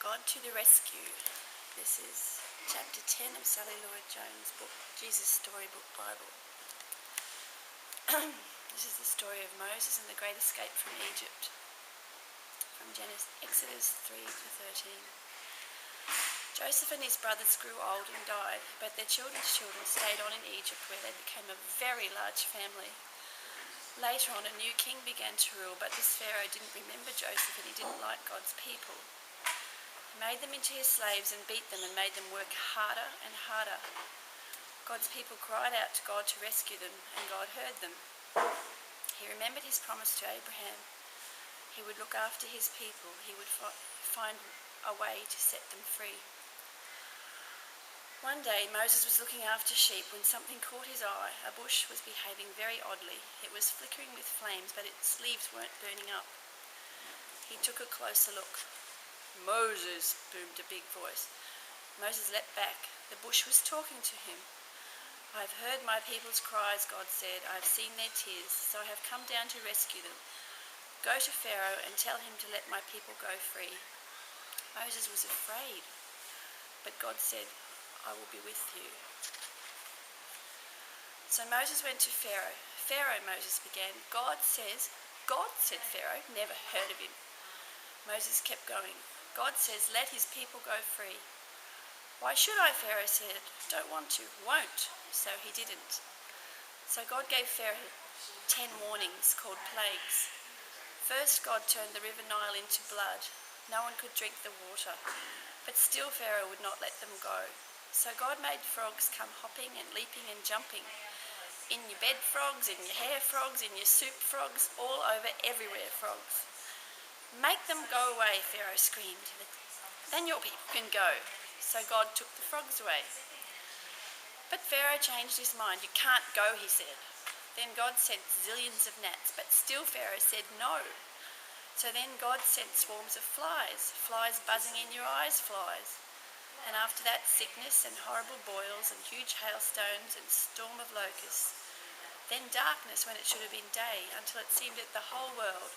God to the Rescue. This is chapter 10 of Sally Lloyd-Jones' book, Jesus Storybook Bible. This is the story of Moses and the great escape from Egypt, from Exodus 3 to 13. Joseph and his brothers grew old and died, but their children's children stayed on in Egypt, where they became a very large family. Later on, a new king began to rule, but this Pharaoh didn't remember Joseph and he didn't like God's people. He made them into his slaves and beat them and made them work harder and harder. God's people cried out to God to rescue them, and God heard them. He remembered his promise to Abraham. He would look after his people. He would find a way to set them free. One day, Moses was looking after sheep when something caught his eye. A bush was behaving very oddly. It was flickering with flames, but its leaves weren't burning up. He took a closer look. "Moses," boomed a big voice. Moses leapt back. The bush was talking to him. "I've heard my people's cries," God said. "I've seen their tears, so I have come down to rescue them. Go to Pharaoh and tell him to let my people go free." Moses was afraid, but God said, "I will be with you." So Moses went to Pharaoh. "Pharaoh," Moses began. God, said Pharaoh. Never heard of him. Moses kept going. "God says, let his people go free." "Why should I?" Pharaoh said. "Don't want to." "Won't." So he didn't. So God gave Pharaoh 10 warnings called plagues. First, God turned the river Nile into blood. No one could drink the water. But still Pharaoh would not let them go. So God made frogs come hopping and leaping and jumping. In your bed frogs, in your hair frogs, in your soup frogs, all over everywhere frogs. "Make them go away," Pharaoh screamed. "Then your people can go." So God took the frogs away. But Pharaoh changed his mind. "You can't go," he said. Then God sent zillions of gnats, but still Pharaoh said no. So then God sent swarms of flies buzzing in your eyes, flies. And after that, sickness and horrible boils and huge hailstones and storm of locusts. Then darkness when it should have been day, until it seemed that the whole world,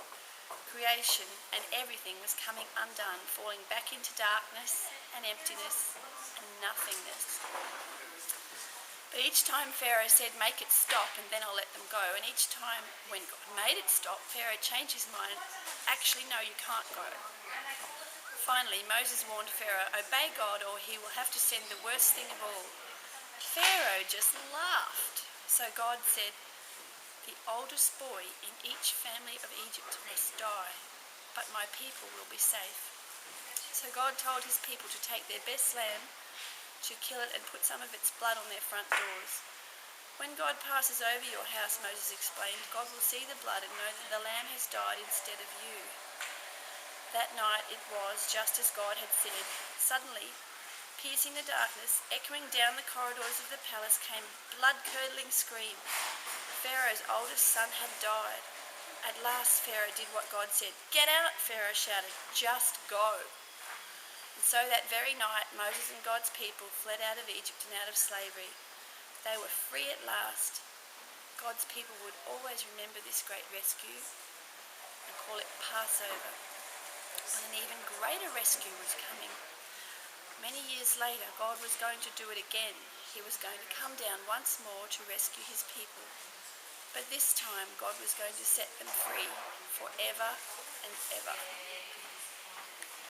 creation and everything, was coming undone, falling back into darkness and emptiness and nothingness. But each time Pharaoh said, "Make it stop and then I'll let them go." And each time when God made it stop, Pharaoh changed his mind. "Actually, no, you can't go." Finally, Moses warned Pharaoh, "Obey God or he will have to send the worst thing of all." Pharaoh just laughed. So God said, "The oldest boy in each family of Egypt must die, but my people will be safe." So God told his people to take their best lamb, to kill it and put some of its blood on their front doors. "When God passes over your house," Moses explained, "God will see the blood and know that the lamb has died instead of you." That night it was just as God had said. Suddenly, piercing the darkness, echoing down the corridors of the palace, came a blood-curdling scream. Pharaoh's oldest son had died. At last Pharaoh did what God said. "Get out," Pharaoh shouted. "Just go." And so that very night, Moses and God's people fled out of Egypt and out of slavery. They were free at last. God's people would always remember this great rescue and call it Passover. And an even greater rescue was coming. Many years later, God was going to do it again. He was going to come down once more to rescue his people. But this time, God was going to set them free forever and ever.